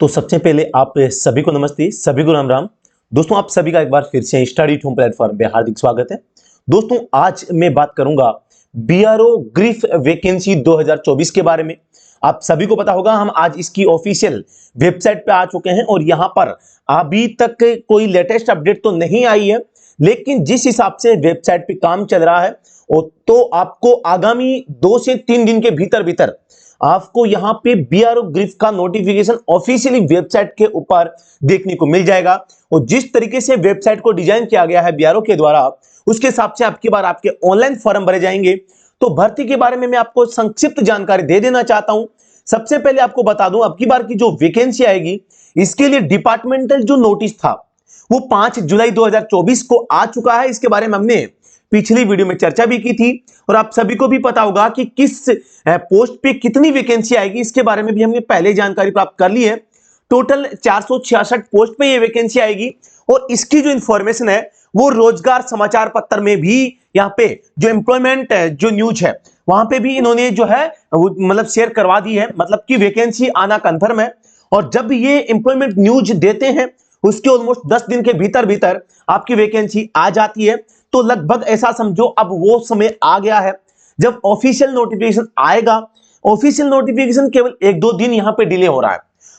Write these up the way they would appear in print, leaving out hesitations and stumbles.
तो सबसे पहले आप सभी को नमस्ते, सभी को राम राम। दोस्तों आप सभी का एक बार फिर से स्टडी होम प्लेटफॉर्म पे हार्दिक स्वागत है। दोस्तों आज मैं बात करूंगा बीआरओ ग्रीफ वैकेंसी 2024 के बारे में। आप सभी को पता होगा हम आज इसकी ऑफिशियल वेबसाइट पे आ चुके हैं और यहां पर अभी तक कोई लेटेस्ट अपडेट तो नहीं आई है, लेकिन जिस हिसाब से वेबसाइट पे काम चल रहा है तो आपको आगामी 2 से 3 दिन के भीतर भीतर आपको यहां पे बीआरओ ग्रिफ का नोटिफिकेशन ऑफिशियली वेबसाइट के ऊपर देखने को मिल जाएगा। और जिस तरीके से वेबसाइट को डिजाइन किया गया है बीआरओ के द्वारा, उसके हिसाब से आपकी बार आपके ऑनलाइन फॉर्म भरे जाएंगे। तो भर्ती के बारे में मैं आपको संक्षिप्त जानकारी दे देना चाहता हूं। सबसे पहले आपको बता दूं, अब की बार की जो वैकेंसी आएगी इसके लिए डिपार्टमेंटल जो नोटिस था वो 5 जुलाई 2024 को आ चुका है। इसके बारे में हमने पिछली वीडियो में चर्चा भी की थी और आप सभी को भी पता होगा कि किस पोस्ट पे कितनी वैकेंसी आएगी, इसके बारे में भी हमने पहले जानकारी प्राप्त कर ली है। टोटल 466 पोस्ट पे ये वैकेंसी आएगी और इसकी जो इंफॉर्मेशन है वो रोजगार समाचार पत्र में भी यहाँ पे जो एम्प्लॉयमेंट जो न्यूज है वहां पे भी इन्होंने जो है मतलब शेयर करवा दी है, मतलब कि वैकेंसी आना कंफर्म है। और जब ये एम्प्लॉयमेंट न्यूज देते हैं उसके ऑलमोस्ट 10 दिन के भीतर भीतर आपकी वैकेंसी आ जाती है। तो लगभग ऐसा समझो अब वो समय आ गया है जब ऑफिशियल नोटिफिकेशन आएगा। ऑफिशियल नोटिफिकेशन केवल 1-2 दिन यहां पे डिले हो रहा है,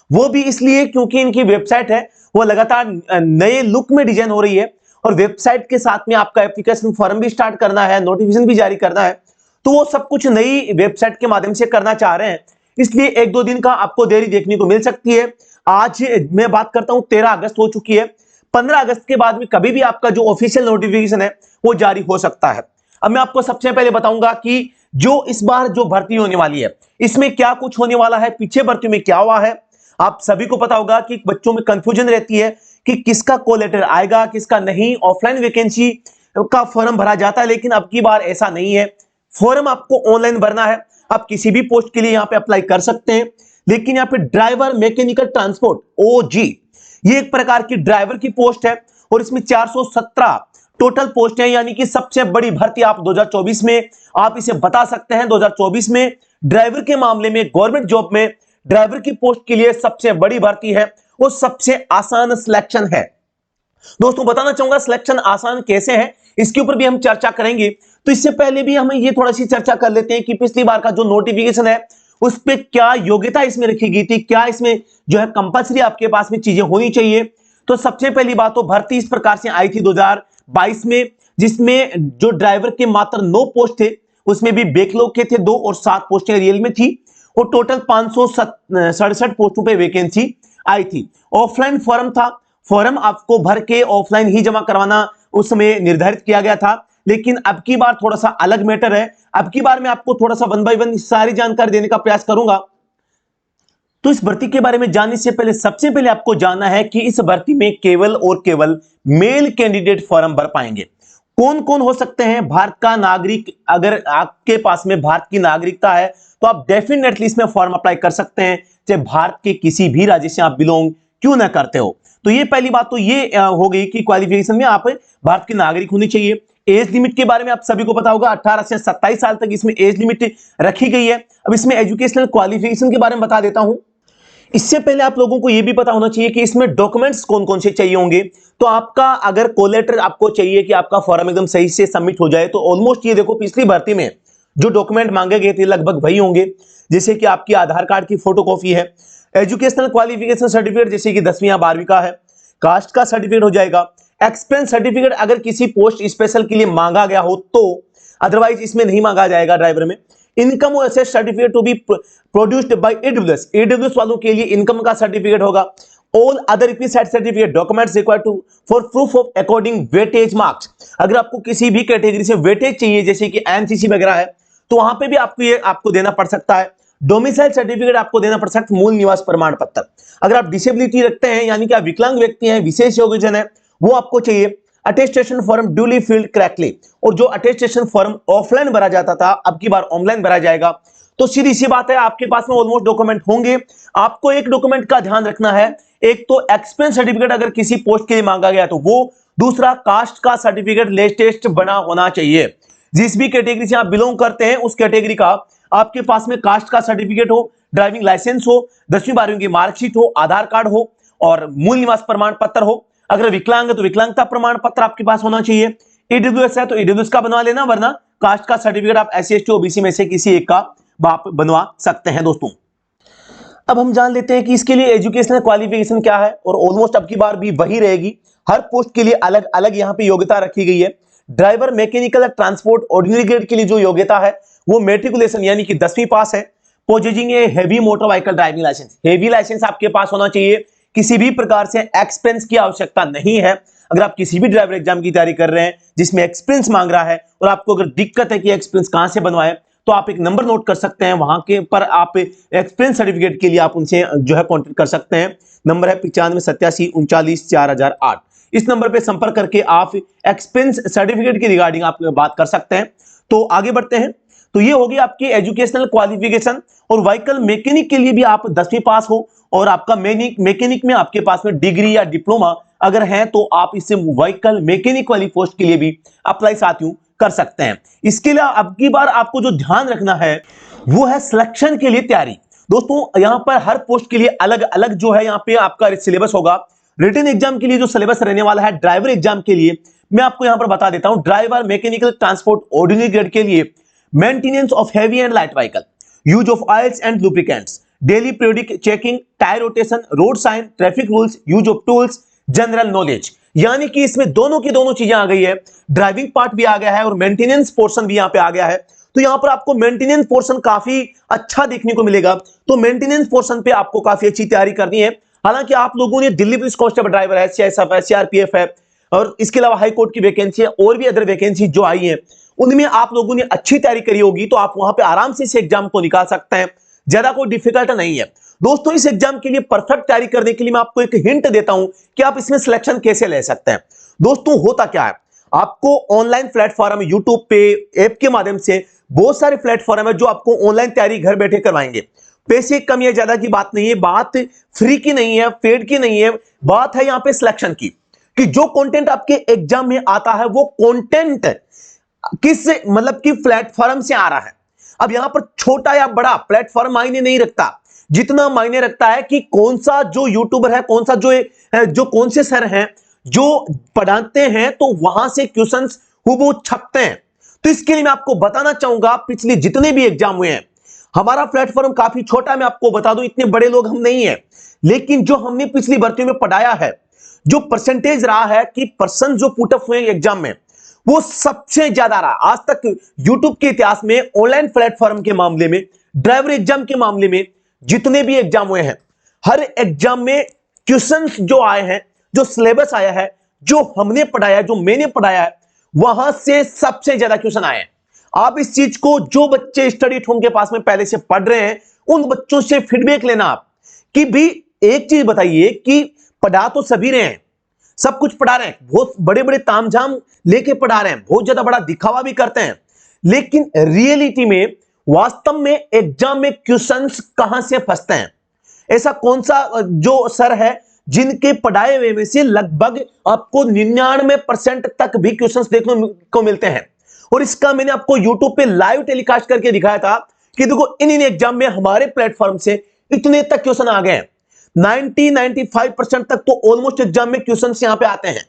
वो भी इसलिए क्योंकि इनकी वेबसाइट है वो लगातार नए लुक में डिजाइन हो रही है और वेबसाइट के साथ में आपका एप्लीकेशन फॉर्म भी स्टार्ट करना है, नोटिफिकेशन भी जारी करना है, तो वो सब कुछ नई वेबसाइट के माध्यम से करना चाह रहे हैं। इसलिए 1-2 दिन का आपको देरी देखने को मिल सकती है। आज मैं बात करता हूं 13 अगस्त हो चुकी है, 15 अगस्त के बाद में कभी भी आपका जो ऑफिशियल नोटिफिकेशन है वो जारी हो सकता है। अब मैं आपको सबसे पहले बताऊंगा कि जो इस बार जो भर्ती होने वाली है इसमें क्या कुछ होने वाला है, पीछे भर्ती में क्या हुआ है। आप सभी को पता होगा कि बच्चों में कंफ्यूजन रहती है कि किसका कॉल लेटर आएगा किसका नहीं। ऑफलाइन वैकेंसी का फॉर्म भरा जाता है, लेकिन अब की बार ऐसा नहीं है। फॉर्म आपको ऑनलाइन भरना है। आप किसी भी पोस्ट के लिए यहां पे अप्लाई कर सकते हैं, लेकिन यहां पे ड्राइवर मैकेनिकल ट्रांसपोर्ट ओजी ये एक प्रकार की ड्राइवर की पोस्ट है और इसमें 417 टोटल पोस्ट है, यानी कि सबसे बड़ी भर्ती आप 2024 में आप इसे बता सकते हैं। 2024 में ड्राइवर के मामले में गवर्नमेंट जॉब में ड्राइवर की पोस्ट के लिए सबसे बड़ी भर्ती है और सबसे आसान सिलेक्शन है। दोस्तों बताना चाहूंगा सिलेक्शन आसान कैसे है, इसके ऊपर भी हम चर्चा करेंगे। तो इससे पहले भी हम ये थोड़ा सी चर्चा कर लेते हैं कि पिछली बार का जो नोटिफिकेशन है उस पे क्या योग्यता इसमें रखी गई थी, क्या इसमें जो है कंपलसरी आपके पास में चीजें होनी चाहिए। तो सबसे पहली बात तो भर्ती इस प्रकार से आई थी 2022 में, जिसमें जो ड्राइवर के मात्र 9 पोस्ट थे, उसमें भी बैकलॉग के थे 2 और 7 पोस्टें रियल में थी और टोटल 567 पोस्टों पे वैकेंसी आई थी। ऑफलाइन फॉर्म था, फॉर्म आपको भर के ऑफलाइन ही जमा करवाना उस समय निर्धारित किया गया था, लेकिन अब की बार थोड़ा सा अलग मैटर है। अब की बार मैं आपको थोड़ा सा 1 बाय 1 सारी जानकारी देने का प्रयास करूंगा। तो इस भर्ती के बारे में जानने से पहले सबसे पहले आपको जानना है कि इस भर्ती में केवल और केवल मेल कैंडिडेट फॉर्म भर पाएंगे। कौन कौन हो सकते हैं? भारत का नागरिक, अगर आपके पास में भारत की नागरिकता है तो आप डेफिनेटली इसमें फॉर्म अप्लाई कर सकते हैं, चाहे भारत के किसी भी राज्य से आप बिलोंग क्यों ना करते हो। तो ये पहली बात तो ये हो गई कि क्वालिफिकेशन में आप भारत के नागरिक होनी चाहिए। एज लिमिट के बारे में आप सभी को पता होगा 18 से 27 साल तक इसमें एज लिमिट रखी गई है। अब इसमें एजुकेशनल क्वालिफिकेशन के बारे में बता देता हूं। इससे पहले आप लोगों को यह भी पता होना चाहिए कि इसमें डॉक्यूमेंट्स कौन कौन से चाहिए होंगे। तो आपका अगर कॉल लेटर आपको चाहिए कि आपका फॉर्म एकदम सही से सबमिट हो जाए, तो ऑलमोस्ट ये देखो पिछली भर्ती में जो डॉक्यूमेंट मांगे गए थे लगभग वही होंगे, जैसे कि आपकी आधार कार्ड की फोटोकॉपी है, एजुकेशनल क्वालिफिकेशन सर्टिफिकेट जैसे कि 10वीं या 12वीं का है, कास्ट का सर्टिफिकेट हो जाएगा, एक्सपीरियंस सर्टिफिकेट अगर किसी पोस्ट स्पेशल के लिए मांगा गया हो तो, अदरवाइज इसमें नहीं मांगा जाएगा ड्राइवर में। इनकम और asset certificate to be produced by EWS, EWS वालों के लिए इनकम का सर्टिफिकेट होगा। All other requisite certificate documents required to for proof of according weightage marks, अगर आपको किसी भी कैटेगरी से वेटेज चाहिए जैसे कि एनसीसी वगैरह है तो वहां पे भी आपको देना पड़ सकता है। डोमिसाइल सर्टिफिकेट आपको देना पड़ सकता है, मूल निवास प्रमाण पत्र। अगर आप डिसेबिलिटी रखते हैं यानी कि आप विकलांग व्यक्ति हैं, विशेष योग्यजन है, वो आपको चाहिए। Attestation form duly field correctly, और जो अटेस्टेशन फॉर्म ऑफलाइन भरा जाता था अब की बार ऑनलाइन भरा जाएगा। तो सीधी सी बात है आपके पास में ऑलमोस्ट डॉक्यूमेंट होंगे। आपको एक डॉक्यूमेंट का ध्यान रखना है, एक तो एक्सपीरियंस सर्टिफिकेट अगर किसी पोस्ट के लिए मांगा गया तो वो, दूसरा कास्ट का सर्टिफिकेट लेटेस्ट बना होना चाहिए। जिस भी कैटेगरी से आप बिलोंग करते हैं उस कैटेगरी का आपके पास में कास्ट का सर्टिफिकेट हो, ड्राइविंग लाइसेंस हो, 10वीं 12वीं की मार्कशीट हो, आधार कार्ड हो और मूल निवास प्रमाण पत्र हो। अगर विकलांग है तो विकलांगता प्रमाण पत्र आपके पास होना चाहिए। ईडब्ल्यूएस है तो ईडब्ल्यूएस का बनवा लेना, वरना कास्ट का सर्टिफिकेट आप एससी एसटी ओबीसी में से किसी एक का आप बनवा सकते हैं दोस्तों। अब हम जान लेते हैं कि इसके लिए एजुकेशनल क्वालिफिकेशन क्या है, और ऑलमोस्ट अब की बार भी वही रहेगी। हर पोस्ट के लिए अलग अलग यहाँ पे योग्यता रखी गई है। Driver mechanical transport ordinary grade के लिए जो योग्यता है वो मेट्रिकुलेशन यानी कि 10वीं पास है। Possessing a heavy motor vehicle driving licence, heavy licence आपके पास होना चाहिए। किसी भी प्रकार से एक्सपीरियंस की आवश्यकता नहीं है। अगर आप किसी भी ड्राइवर एग्जाम की तैयारी कर रहे हैं जिसमें एक्सपीरियंस मांग रहा है और आपको अगर दिक्कत है कि एक्सपीरियंस कहां से बनवाए, तो आप एक नंबर नोट कर सकते हैं, वहां के पर आप एक्सपीरियंस सर्टिफिकेट के लिए आप उनसे जो है कॉन्टेक्ट कर सकते हैं। नंबर है 9587394008। इस नंबर पे संपर्क करके आप एक्सपीरियंस सर्टिफिकेट की रिगार्डिंग आप बात कर सकते हैं। तो आगे बढ़ते हैं। तो ये होगी आपकी एजुकेशनल क्वालिफिकेशन। और व्हीकल मैकेनिक के लिए भी आप 10वीं पास हो और आपका मैकेनिक में आपके पास में डिग्री या डिप्लोमा अगर है तो आप इससे व्हीकल मैकेनिक वाली पोस्ट के लिए भी अप्लाई साथियों कर सकते हैं। इसके लिए अब की बार आपको जो ध्यान रखना है वो है सिलेक्शन के लिए तैयारी। दोस्तों यहां पर हर पोस्ट के लिए अलग अलग जो है यहां पे आपका सिलेबस होगा। रिटन एग्जाम के लिए जो सिलेबस रहने वाला है ड्राइवर एग्जाम के लिए मैं आपको यहां पर बता देता हूं। Driver mechanical transport ordinary grade के लिए maintenance of heavy and light vehicle, use of oils and lubricants, daily periodic checking, tyre rotation, road sign, traffic rules, use of tools, general knowledge. यानी कि इसमें दोनों की दोनों चीजें आ गई है। ड्राइविंग पार्ट भी आ गया है और मेंटेनेंस पोर्शन भी यहां पे आ गया है। तो यहां पर आपको मेंटेनेंस पोर्शन काफी अच्छा देखने को मिलेगा। तो मेंटेनेंस पोर्शन पे आपको काफी अच्छी तैयारी करनी है। हालांकि आप लोगों ने दिल्ली पुलिस कांस्टेबल ड्राइवर है, सीआईएसएफ है, सीआरपीएफ है और इसके अलावा हाई कोर्ट की वैकेंसी है और भी अदर वैकेंसी जो आई है उनमें आप लोगों ने अच्छी तैयारी करी होगी, तो आप वहां पे आराम से इस एग्जाम को निकाल सकते हैं। ज्यादा कोई डिफिकल्ट नहीं है दोस्तों। इस एग्जाम के लिए परफेक्ट तैयारी करने के लिए मैं आपको एक हिंट देता हूं कि आप इसमें सिलेक्शन कैसे ले सकते हैं। दोस्तों होता क्या है, आपको ऑनलाइन प्लेटफॉर्म यूट्यूब पे ऐप के माध्यम से बहुत सारे प्लेटफॉर्म है जो आपको ऑनलाइन तैयारी घर बैठे करवाएंगे। पैसे कम या ज्यादा की बात नहीं है, बात फ्री की नहीं है, पेड की नहीं है, बात है यहां पे सिलेक्शन की, कि जो कंटेंट आपके एग्जाम में आता है वो कंटेंट किस मतलब कि प्लेटफॉर्म से आ रहा है। अब यहां पर छोटा या बड़ा प्लेटफॉर्म मायने नहीं रखता, जितना मायने रखता है कि कौन सा जो यूट्यूबर है, कौन सा जो कौन से सर हैं जो पढ़ाते हैं, तो वहां से क्वेश्चंस वो छपते हैं। तो इसके लिए मैं आपको बताना चाहूंगा पिछले जितने भी एग्जाम हुए हैं हमारा प्लेटफॉर्म काफी छोटा। मैं आपको बता दूं इतने बड़े लोग हम नहीं है, लेकिन जो हमने पिछली भर्तियों में पढ़ाया है, जो परसेंटेज रहा है कि पर्सन जो पुटअप हुए एग्जाम में वो सबसे ज्यादा रहा आज तक यूट्यूब के इतिहास में। ऑनलाइन प्लेटफॉर्म के मामले में, ड्राइवर एग्जाम के मामले में, जितने भी एग्जाम हुए हैं हर एग्जाम में क्वेश्चंस जो आए हैं, जो सिलेबस आया है, जो हमने पढ़ाया है, जो मैंने पढ़ाया है, वहां से सबसे ज्यादा क्वेश्चन आए हैं। आप इस चीज को जो बच्चे स्टडी होम के पास में पहले से पढ़ रहे हैं उन बच्चों से फीडबैक लेना आप कि भी एक चीज बताइए कि पढ़ा तो सभी रहे हैं, सब कुछ पढ़ा रहे हैं, बहुत बड़े बड़े तामझाम लेके पढ़ा रहे हैं, बहुत ज्यादा बड़ा दिखावा भी करते हैं, लेकिन रियलिटी में वास्तव में एग्जाम में क्वेश्चंस कहां से फंसते हैं। ऐसा कौन सा जो सर है जिनके पढ़ाए हुए में से लगभग आपको 99% तक भी क्वेश्चंस देखने को मिलते हैं। और इसका मैंने आपको यूट्यूब पे लाइव टेलीकास्ट करके दिखाया था कि देखो इन एग्जाम में हमारे प्लेटफॉर्म से इतने तक क्वेश्चन आ गए हैं। 90-95% तक तो ऑलमोस्ट एग्जाम में क्वेश्चंस यहां पे आते हैं।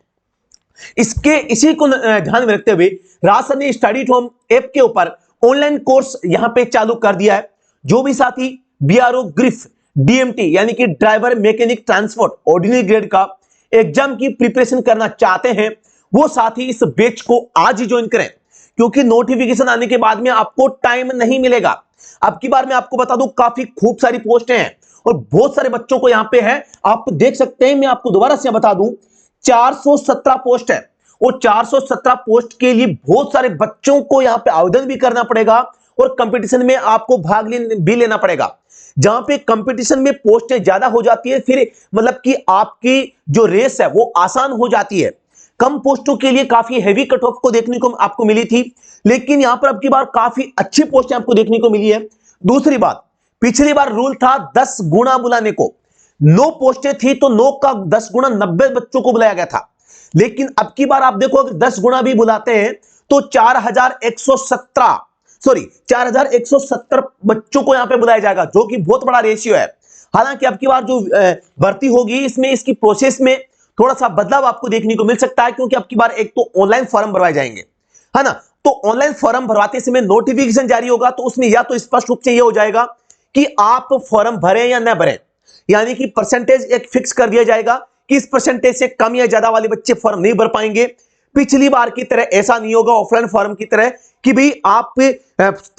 इसी को ध्यान में रखते हुए रासर ने स्टडी होम ऐप के ऊपर ऑनलाइन कोर्स यहां पे चालू कर दिया है। जो भी साथी बीआरओ ग्रिफ डीएमटी यानी कि driver mechanic transport ordinary grade का एग्जाम की प्रिपरेशन करना चाहते हैं वो साथी इस बैच को आज ही ज्वाइन करें, क्योंकि नोटिफिकेशन आने के बाद में आपको टाइम नहीं मिलेगा। अब की बार मैं आपको बता दूं काफी खूब सारी पोस्टें हैं और बहुत सारे बच्चों को यहां पे है, आप देख सकते हैं। मैं आपको दोबारा से बता दूं 417 पोस्ट है और 417 पोस्ट के लिए बहुत सारे बच्चों को यहां पे आवेदन भी करना पड़ेगा और कंपटीशन में आपको भाग भी लेना पड़ेगा। जहां पे कंपटीशन में पोस्टें ज्यादा हो जाती है फिर मतलब कि आपकी जो रेस है वो आसान हो जाती है। कम पोस्टों के लिए काफी हैवी कट ऑफ को देखने को आपको मिली थी, लेकिन यहां पर अब की बार काफी अच्छी पोस्टें आपको देखने को मिली है। दूसरी बात, पिछली बार रूल था 10 गुना बुलाने को, 9 पोस्टें थी तो 9 का 10 गुना 90 बच्चों को बुलाया गया था। लेकिन अब की बार आप देखो अगर 10 गुना भी बुलाते हैं तो 4117 सॉरी 4170 बच्चों को यहां पे बुलाया जाएगा, जो कि बहुत बड़ा रेशियो है। हालांकि अब की बार जो भर्ती होगी इसमें इसकी प्रोसेस में थोड़ा सा बदलाव आपको देखने को मिल सकता है, क्योंकि अब की बार एक तो ऑनलाइन फॉर्म भरवाए जाएंगे, है ना। तो ऑनलाइन फॉर्म भरवाते समय नोटिफिकेशन जारी होगा, तो उसमें या तो स्पष्ट रूप से यह हो जाएगा कि आप फॉर्म भरें या न भरें, यानी कि परसेंटेज एक फिक्स कर दिया जाएगा कि इस परसेंटेज से कम या ज्यादा वाले बच्चे फॉर्म नहीं भर पाएंगे। पिछली बार की तरह ऐसा नहीं होगा ऑफलाइन फॉर्म की तरह कि भाई आप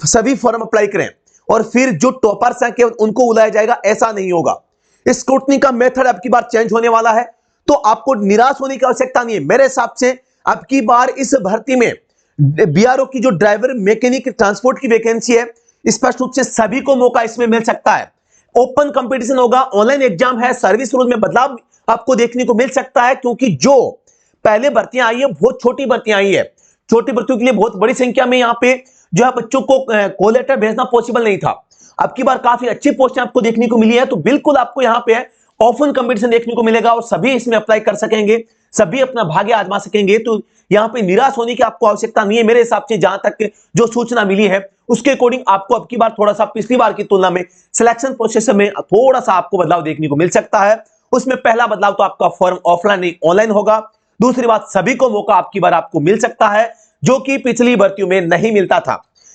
सभी फॉर्म अप्लाई करें और फिर जो टॉपर्स हैं उनको बुलाया जाएगा, ऐसा नहीं होगा। स्क्रूटनी का मेथड अब की बार चेंज होने वाला है, तो आपको निराश होने की आवश्यकता नहीं है। मेरे हिसाब से अब की बार इस भर्ती में बीआरओ की जो ड्राइवर मैकेनिक ट्रांसपोर्ट की वैकेंसी है, स्पष्ट रूप से सभी को मौका इसमें मिल सकता है। ओपन कंपटीशन होगा, ऑनलाइन एग्जाम है, सर्विस रूल में बदलाव आपको देखने को मिल सकता है, क्योंकि जो पहले भर्तियां आई है बहुत छोटी भर्तियां आई है। छोटी भर्तियों के लिए बहुत बड़ी संख्या में यहाँ पे जो है बच्चों को कॉल लेटर भेजना पॉसिबल नहीं था। अब की बार काफी अच्छी पोस्टें आपको देखने को मिली है, तो बिल्कुल आपको यहाँ पे ओपन कंपटीशन देखने को मिलेगा और सभी इसमें अप्लाई कर सकेंगे, सभी अपना भाग्य आजमा सकेंगे। तो यहाँ पे निराश होने की आपको आवश्यकता नहीं है। मेरे हिसाब से जहां तक जो सूचना मिली है उसके अकॉर्डिंग आपको अब की बार थोड़ा सा पिछली बार की तुलना में सिलेक्शन प्रोसेस में थोड़ा सा आपको बदलाव देखने को मिल सकता है। उसमें पहला बदलाव तो आपका फॉर्म ऑफलाइन नहीं ऑनलाइन होगा। दूसरी बात, सभी को मौका आपकी बार आपको मिल सकता है, जो कि पिछली भर्तियों में नहीं मिलता था।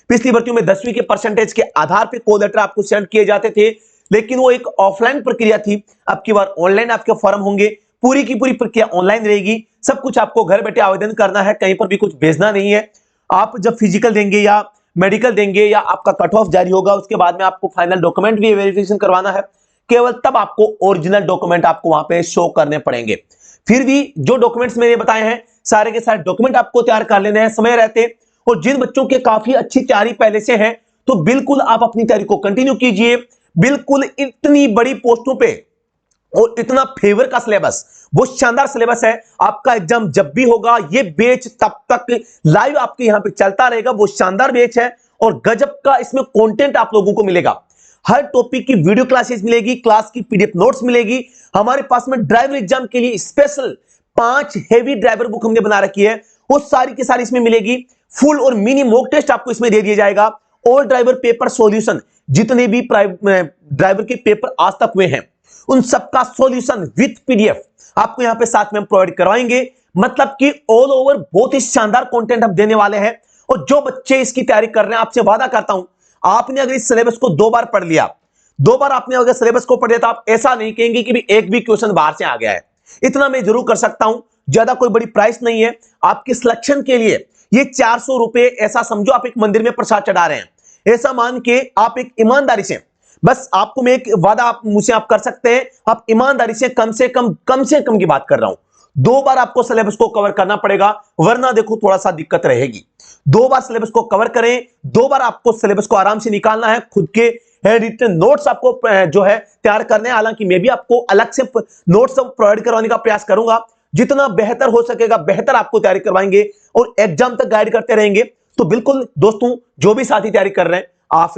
पिछली भर्तियों में 10वीं के परसेंटेज के आधार पर कॉल लेटर आपको सेंड किए जाते थे, लेकिन वो एक ऑफलाइन प्रक्रिया थी। अब की बार ऑनलाइन आपके फॉर्म होंगे, पूरी की पूरी प्रक्रिया ऑनलाइन रहेगी। सब कुछ आपको घर बैठे आवेदन करना है, कहीं पर भी कुछ भेजना नहीं है। आप जब फिजिकल देंगे या मेडिकल देंगे या आपका कट ऑफ जारी होगा, उसके बाद में आपको फाइनल डॉक्यूमेंट भी वेरिफिकेशन करवाना है, केवल तब आपको ओरिजिनल डॉक्यूमेंट आपको वहां पे शो करने पड़ेंगे। फिर भी जो डॉक्यूमेंट्स मैंने बताए हैं सारे के सारे डॉक्यूमेंट आपको तैयार कर लेने हैं समय रहते। और जिन बच्चों के काफी अच्छी तैयारी पहले से है, तो बिल्कुल आप अपनी तैयारी को कंटिन्यू कीजिए। बिल्कुल इतनी बड़ी पोस्टों पे और इतना फेवर का सिलेबस, वो शानदार सिलेबस है। आपका एग्जाम जब भी होगा, ये बैच तब तक लाइव आपके यहां पे चलता रहेगा। वो शानदार बैच है और गजब का इसमें कंटेंट आप लोगों को मिलेगा। हर टॉपिक की वीडियो क्लासेस मिलेगी, क्लास की पीडीएफ नोट्स मिलेगी। हमारे पास में ड्राइवर एग्जाम के लिए स्पेशल 5 हेवी ड्राइवर बुक हमने बना रखी है, वो सारी की सारी इसमें मिलेगी। फुल और मिनी मॉक टेस्ट आपको इसमें दे दिया जाएगा। और ड्राइवर पेपर सॉल्यूशन, जितने भी ड्राइवर के पेपर आज तक हुए हैं उन सबका सॉल्यूशन विद पीडीएफ आपको यहां पे साथ में हम प्रोवाइड करवाएंगे। मतलब कि ऑल ओवर बहुत ही शानदार कंटेंट हम देने वाले हैं। और जो बच्चे इसकी तैयारी कर रहे हैं, आपसे वादा करता हूं, आपने अगर इस सिलेबस को 2 बार पढ़ लिया, 2 बार आपने अगर सिलेबस को पढ़ लिया, तो आप ऐसा नहीं कहेंगे कि भी एक भी क्वेश्चन बाहर से आ गया है। इतना मैं जरूर कर सकता हूं, ज्यादा कोई बड़ी प्राइस नहीं है आपके सिलेक्शन के लिए। ये 400 रुपए ऐसा समझो आप एक मंदिर में प्रसाद चढ़ा रहे हैं, ऐसा मान के आप एक ईमानदारी से, बस आपको मैं एक वादा आप मुझसे आप कर सकते हैं, आप ईमानदारी से कम से कम की बात कर रहा हूं, 2 बार आपको सिलेबस को कवर करना पड़ेगा, वरना देखो थोड़ा सा दिक्कत रहेगी। 2 बार सिलेबस को कवर करें, 2 बार आपको सिलेबस को आराम से निकालना है। खुद के रिटन नोट्स आपको जो है तैयार करने हैं। हालांकि मैं भी आपको अलग से नोट्स प्रोवाइड करवाने का प्रयास करूंगा, जितना बेहतर हो सकेगा बेहतर आपको तैयारी करवाएंगे और एग्जाम तक गाइड करते रहेंगे। तो बिल्कुल दोस्तों, जो भी साथी तैयारी कर रहे हैं, आप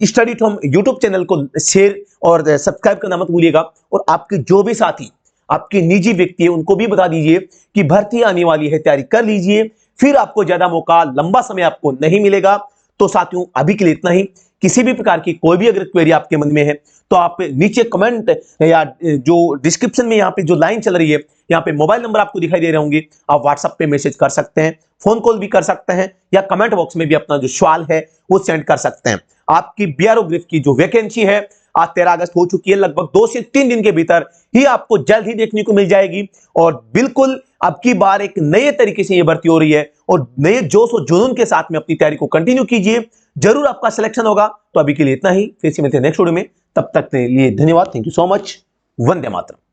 study at home YouTube channel को शेयर और सब्सक्राइब करना मत भूलिएगा। और आपके जो भी साथी आपके निजी व्यक्ति है, उनको भी बता दीजिए कि भर्ती आने वाली है, तैयारी कर लीजिए, फिर आपको ज्यादा मौका, लंबा समय आपको नहीं मिलेगा। तो साथियों, अभी के लिए इतना ही। किसी भी प्रकार की कोई भी अगर क्वेरी आपके मन में है, तो आप नीचे कमेंट या जो डिस्क्रिप्शन में यहाँ पे जो लाइन चल रही है, यहाँ पे मोबाइल नंबर आपको दिखाई दे रहे होंगे, आप व्हाट्सएप पे मैसेज कर सकते हैं, फोन कॉल भी कर सकते हैं, या कमेंट बॉक्स में भी अपना जो सवाल है वो सेंड कर सकते हैं। आपकी बीआरओ ग्रिफ की जो वैकेंसी है आज 13 अगस्त हो चुकी है, लगभग 2 से 3 दिन के भीतर ही आपको जल्द ही देखने को मिल जाएगी। और बिल्कुल अब की बार एक नए तरीके से ये भर्ती हो रही है और नए जोश और जुनून के साथ में अपनी तैयारी को कंटिन्यू कीजिए, जरूर आपका सिलेक्शन होगा। तो अभी के लिए इतना ही, फिर से मिलते हैं नेक्स्ट वीडियो में, तब तक के लिए धन्यवाद। Thank you so much. Vande Mataram.